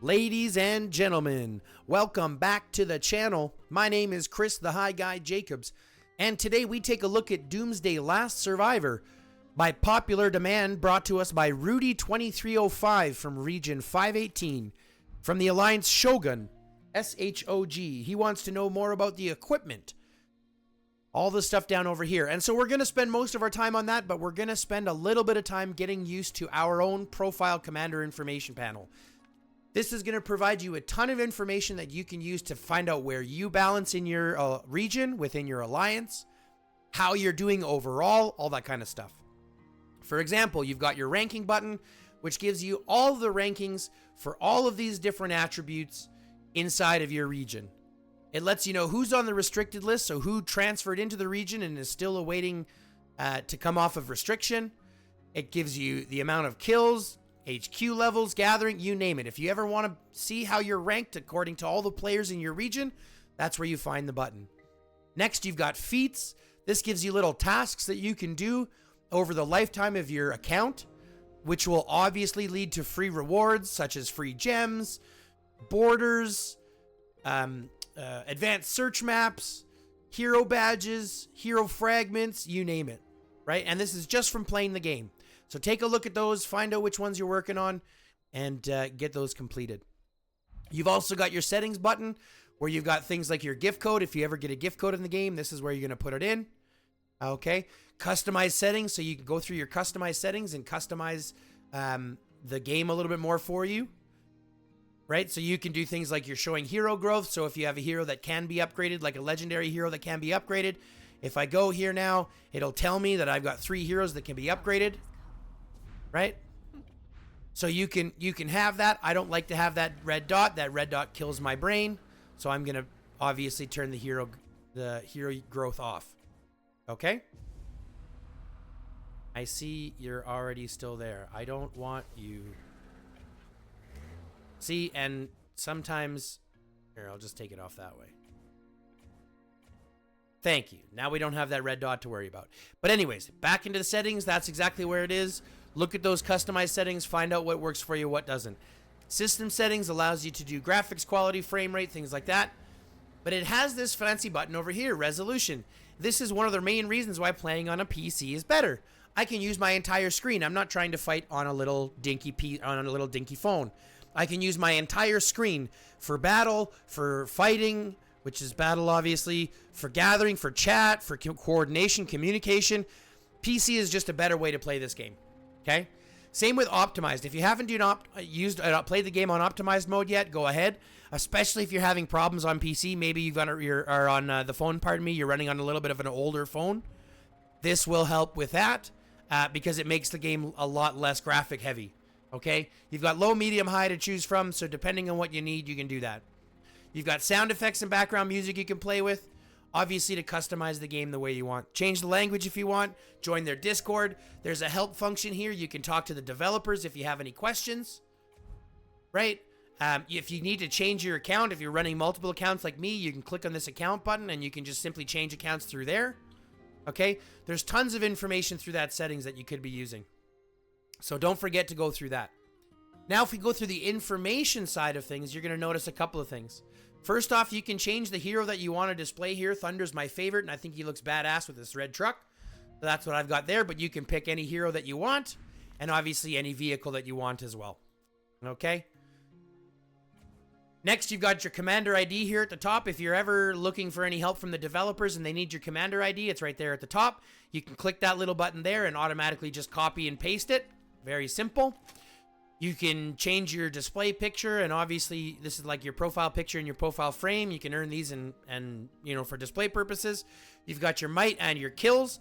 Ladies and gentlemen, welcome back to the channel. My name is Chris the High Guy Jacobs, and today we take a look at Doomsday Last Survivor by popular demand, brought to us by Rudy2305 from Region 518 from the Alliance Shogun, S-H-O-G. He wants to know more about the equipment. All the stuff down over here. And so we're going to spend most of our time on that, but we're going to spend a little bit of time getting used to our own profile commander information panel. This is going to provide you a ton of information that you can use to find out where you balance in your region, within your alliance, how you're doing overall, all that kind of stuff. For example, you've got your ranking button, which gives you all the rankings for all of these different attributes inside of your region. It lets you know who's on the restricted list, so who transferred into the region and is still awaiting to come off of restriction. It gives you the amount of kills, HQ levels, gathering, you name it. If you ever want to see how you're ranked according to all the players in your region, that's where you find the button. Next, you've got feats. This gives you little tasks that you can do over the lifetime of your account, which will obviously lead to free rewards such as free gems, borders, advanced search maps, hero badges, hero fragments, you name it, right? And this is just from playing the game. So take a look at those, find out which ones you're working on, and get those completed. You've also got your settings button where you've got things like your gift code. If you ever get a gift code in the game, this is where you're going to put it in. Okay. Customize settings, so you can go through your customized settings and customize the game a little bit more for you. Right, so you can do things like you're showing hero growth. So if you have a hero that can be upgraded, like a legendary hero that can be upgraded, if I go here now, it'll tell me that I've got 3 heroes that can be upgraded. Right, so you can have that. I don't like to have that red dot. That red dot kills my brain, so I'm gonna obviously turn the hero growth off. Okay. I see you're already still there. I don't want you. See, and sometimes... Here, I'll just take it off that way. Thank you. Now we don't have that red dot to worry about. But anyways, back into the settings. That's exactly where it is. Look at those customized settings. Find out what works for you, what doesn't. System settings allows you to do graphics quality, frame rate, things like that. But it has this fancy button over here, resolution. This is one of the main reasons why playing on a PC is better. I can use my entire screen. I'm not trying to fight on a little dinky phone. I can use my entire screen for battle, for fighting, which is battle obviously, for gathering, for chat, for coordination, communication. PC is just a better way to play this game. Okay? Same with optimized. If you haven't played the game on optimized mode yet, go ahead. Especially if you're having problems on PC. Maybe you're on the phone, pardon me. You're running on a little bit of an older phone. This will help with that because it makes the game a lot less graphic heavy. Okay? You've got low, medium, high to choose from, so depending on what you need, you can do that. You've got sound effects and background music you can play with, obviously to customize the game the way you want. Change the language if you want, join their Discord. There's a help function here. You can talk to the developers if you have any questions, right? If you need to change your account, if you're running multiple accounts like me, you can click on this account button and you can just simply change accounts through there. Okay? There's tons of information through that settings that you could be using. So don't forget to go through that. Now, if we go through the information side of things, you're going to notice a couple of things. First off, you can change the hero that you want to display here. Thunder's my favorite, and I think he looks badass with this red truck. So that's what I've got there, but you can pick any hero that you want, and obviously any vehicle that you want as well. Okay? Next, you've got your commander ID here at the top. If you're ever looking for any help from the developers and they need your commander ID, it's right there at the top. You can click that little button there and automatically just copy and paste it. Very simple. You can change your display picture, and obviously this is like your profile picture and your profile frame. You can earn these and you know, for display purposes. You've got your might and your kills.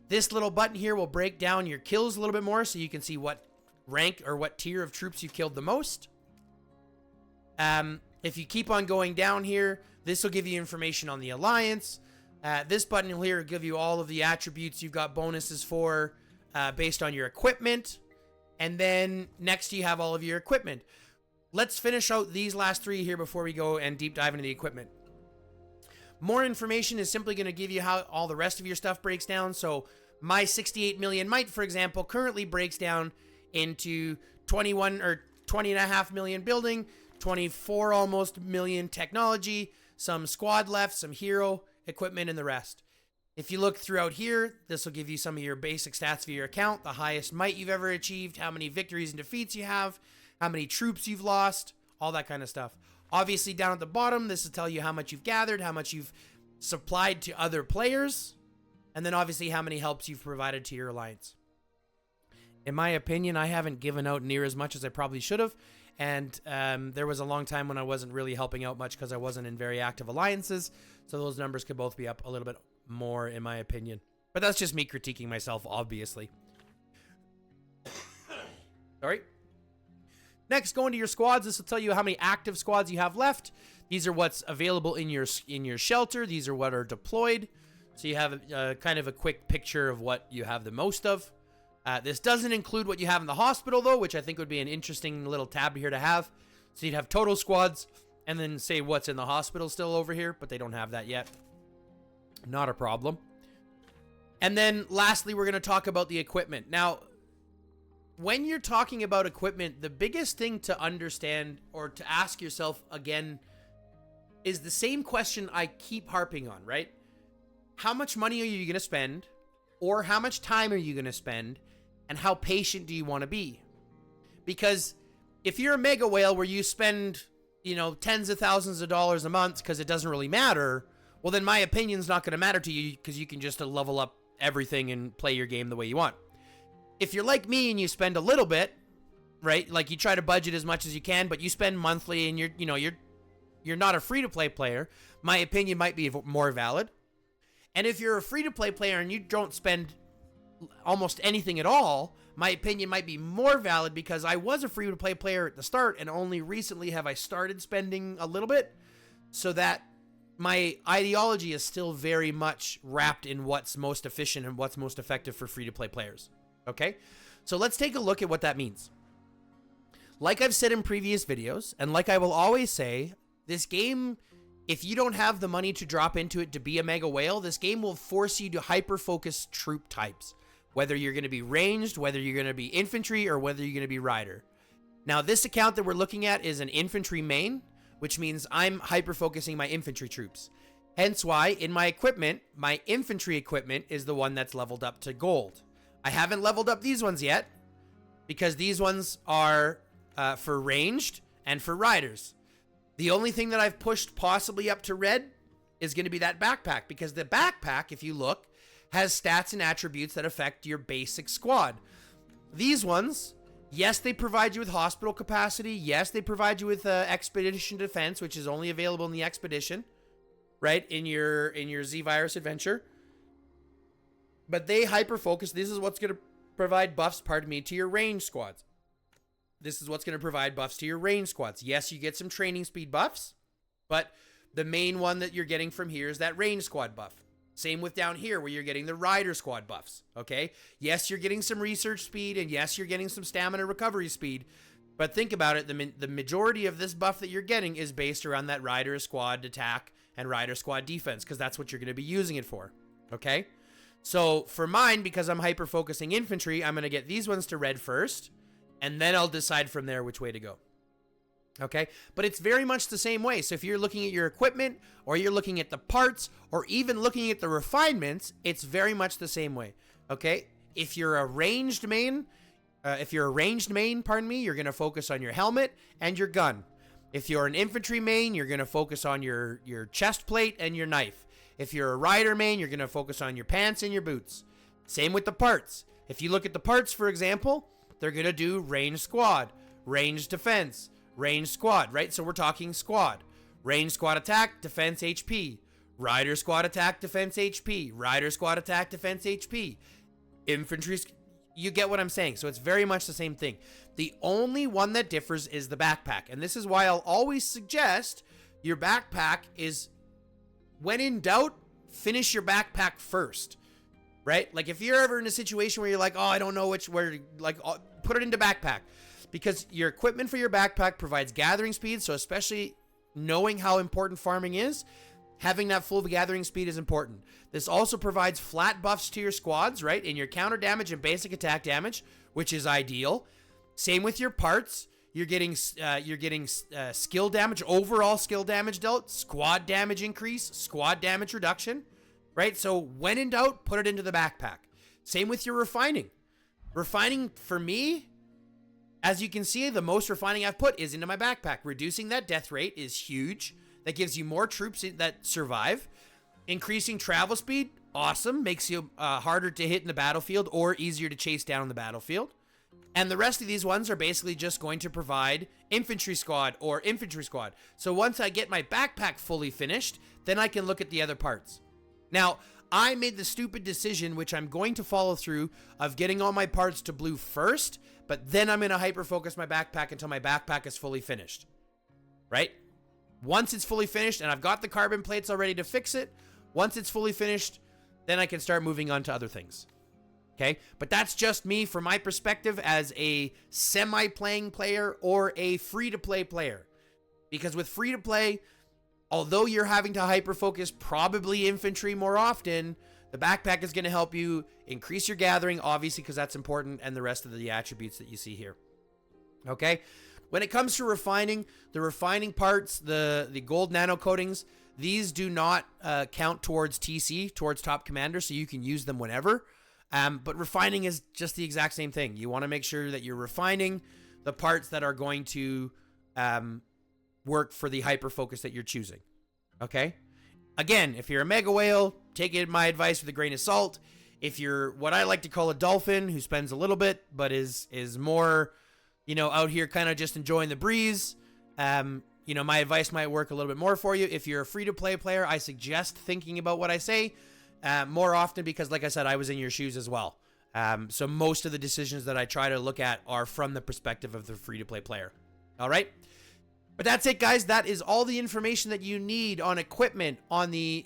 This little button here will break down your kills a little bit more so you can see what rank or what tier of troops you killed the most. If you keep on going down here, this will give you information on the alliance. This button here will give you all of the attributes you've got bonuses for based on your equipment. And then next you have all of your equipment. Let's finish out these last 3 here before we go and deep dive into the equipment. More information is simply going to give you how all the rest of your stuff breaks down. So my 68 million might, for example, currently breaks down into 20.5 million building, 24 almost million technology, some squad left, some hero equipment, and the rest. If you look throughout here, this will give you some of your basic stats for your account, the highest might you've ever achieved, how many victories and defeats you have, how many troops you've lost, all that kind of stuff. Obviously, down at the bottom, this will tell you how much you've gathered, how much you've supplied to other players, and then obviously how many helps you've provided to your alliance. In my opinion, I haven't given out near as much as I probably should have, and there was a long time when I wasn't really helping out much because I wasn't in very active alliances, so those numbers could both be up a little bit more, in my opinion. But that's just me critiquing myself, obviously. Sorry. Next, go into your squads. This will tell you how many active squads you have left. These are what's available in your shelter. These are what are deployed. So you have kind of a quick picture of what you have the most of. This doesn't include what you have in the hospital, though, which I think would be an interesting little tab here to have. So you'd have total squads, and then say what's in the hospital still over here, but they don't have that yet. Not a problem. And then lastly, we're going to talk about the equipment. Now, when you're talking about equipment, the biggest thing to understand or to ask yourself again is the same question I keep harping on, right? How much money are you going to spend? Or how much time are you going to spend? And how patient do you want to be? Because if you're a mega whale where you spend, you know, tens of thousands of dollars a month because it doesn't really matter, well, then my opinion's not going to matter to you because you can just level up everything and play your game the way you want. If you're like me and you spend a little bit, right? Like you try to budget as much as you can, but you spend monthly and you're not a free-to-play player, my opinion might be more valid. And if you're a free-to-play player and you don't spend almost anything at all, my opinion might be more valid because I was a free-to-play player at the start and only recently have I started spending a little bit, so that my ideology is still very much wrapped in what's most efficient and what's most effective for free-to-play players. Okay? So let's take a look at what that means. Like I've said in previous videos, and like I will always say, this game, if you don't have the money to drop into it to be a mega whale, this game will force you to hyper-focus troop types. Whether you're going to be ranged, whether you're going to be infantry, or whether you're going to be rider. Now, this account that we're looking at is an infantry main, which means I'm hyper-focusing my infantry troops. Hence why, in my equipment, my infantry equipment is the one that's leveled up to gold. I haven't leveled up these ones yet, because these ones are for ranged and for riders. The only thing that I've pushed possibly up to red is going to be that backpack, because the backpack, if you look, has stats and attributes that affect your basic squad. These ones, yes, they provide you with hospital capacity. Yes, they provide you with expedition defense, which is only available in the expedition, right? In your Z-Virus adventure. But they hyper-focus. This is what's going to provide buffs, to your range squads. This is what's going to provide buffs to your range squads. Yes, you get some training speed buffs, but the main one that you're getting from here is that range squad buff. Same with down here where you're getting the rider squad buffs, okay? Yes, you're getting some research speed, and yes, you're getting some stamina recovery speed, but think about it, the majority of this buff that you're getting is based around that rider squad attack and rider squad defense, because that's what you're going to be using it for, okay? So for mine, because I'm hyper-focusing infantry, I'm going to get these ones to red first, and then I'll decide from there which way to go. Okay, but it's very much the same way. So if you're looking at your equipment, or you're looking at the parts, or even looking at the refinements, it's very much the same way. Okay, if you're a ranged main, you're going to focus on your helmet and your gun. If you're an infantry main, you're going to focus on your chest plate and your knife. If you're a rider main, you're going to focus on your pants and your boots. Same with the parts. If you look at the parts, for example, they're going to do range squad, range defense, range squad, right? So we're talking squad. Range squad attack, defense HP. Rider squad attack, defense HP. Rider squad attack, defense HP. Infantry, you get what I'm saying. So it's very much the same thing. The only one that differs is the backpack. And this is why I'll always suggest your backpack is, when in doubt, finish your backpack first, right? Like if you're ever in a situation where you're like, oh, I don't know put it into backpack. Because your equipment for your backpack provides gathering speed, so especially knowing how important farming is, having that full gathering speed is important. This also provides flat buffs to your squads, right? In your counter damage and basic attack damage, which is ideal. Same with your parts. You're getting skill damage, overall skill damage dealt, squad damage increase, squad damage reduction, right? So when in doubt, put it into the backpack. Same with your refining. Refining for me, as you can see, the most refining I've put is into my backpack. Reducing that death rate is huge. That gives you more troops that survive. Increasing travel speed, awesome. Makes you harder to hit in the battlefield or easier to chase down in the battlefield. And the rest of these ones are basically just going to provide infantry squad or infantry squad. So once I get my backpack fully finished, then I can look at the other parts. Now, I made the stupid decision, which I'm going to follow through, of getting all my parts to blue first, but then I'm going to hyper-focus my backpack until my backpack is fully finished, right? Once it's fully finished, and I've got the carbon plates already to fix it, once it's fully finished, then I can start moving on to other things, okay? But that's just me from my perspective as a semi-playing player or a free-to-play player. Because with free-to-play, although you're having to hyper-focus probably infantry more often, the backpack is going to help you increase your gathering, obviously, because that's important, and the rest of the attributes that you see here. Okay? When it comes to refining, the refining parts, the gold nano coatings, these do not count towards TC, towards top commander, so you can use them whenever. But refining is just the exact same thing. You want to make sure that you're refining the parts that are going to work for the hyper focus that you're choosing. Okay? Again, if you're a mega whale, take it my advice with a grain of salt. If you're what I like to call a dolphin, who spends a little bit but is more, you know, out here kind of just enjoying the breeze, you know, my advice might work a little bit more for you. If you're a free-to-play player, I suggest thinking about what I say more often because, like I said, I was in your shoes as well. So most of the decisions that I try to look at are from the perspective of the free-to-play player. All right? But that's it, guys. That is all the information that you need on equipment, on the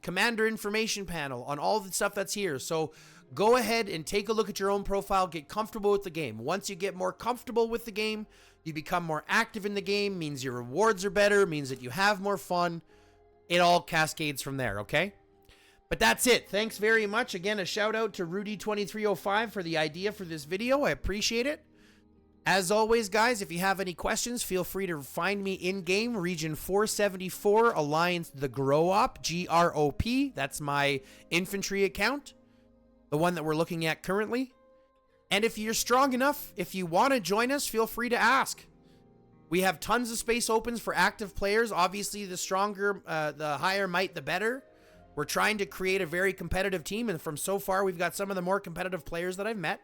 commander information panel, on all the stuff that's here. So go ahead and take a look at your own profile. Get comfortable with the game. Once you get more comfortable with the game, you become more active in the game. Means your rewards are better. Means that you have more fun. It all cascades from there, okay? But that's it. Thanks very much. Again, a shout out to Rudy2305 for the idea for this video. I appreciate it. As always, guys, if you have any questions, feel free to find me in-game, Region 474, Alliance the Grop, G-R-O-P. That's my infantry account, the one that we're looking at currently. And if you're strong enough, if you want to join us, feel free to ask. We have tons of space opens for active players. Obviously, the stronger, the higher might, the better. We're trying to create a very competitive team, and from so far, we've got some of the more competitive players that I've met.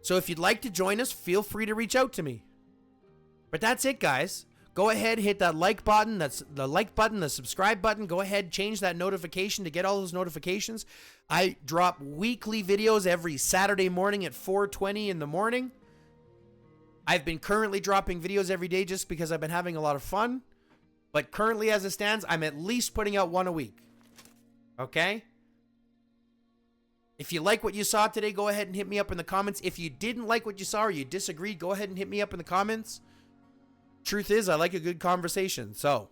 So if you'd like to join us, feel free to reach out to me. But that's it, guys. Go ahead, hit that like button. That's the like button, the subscribe button. Go ahead, change that notification to get all those notifications. I drop weekly videos every Saturday morning at 4:20 in the morning. I've been currently dropping videos every day just because I've been having a lot of fun. But currently, as it stands, I'm at least putting out one a week. Okay? If you like what you saw today, go ahead and hit me up in the comments. If you didn't like what you saw or you disagreed, go ahead and hit me up in the comments. Truth is, I like a good conversation, so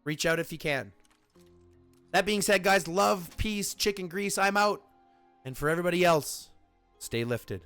reach out if you can. That being said, guys, love, peace, chicken grease, I'm out. And for everybody else, stay lifted.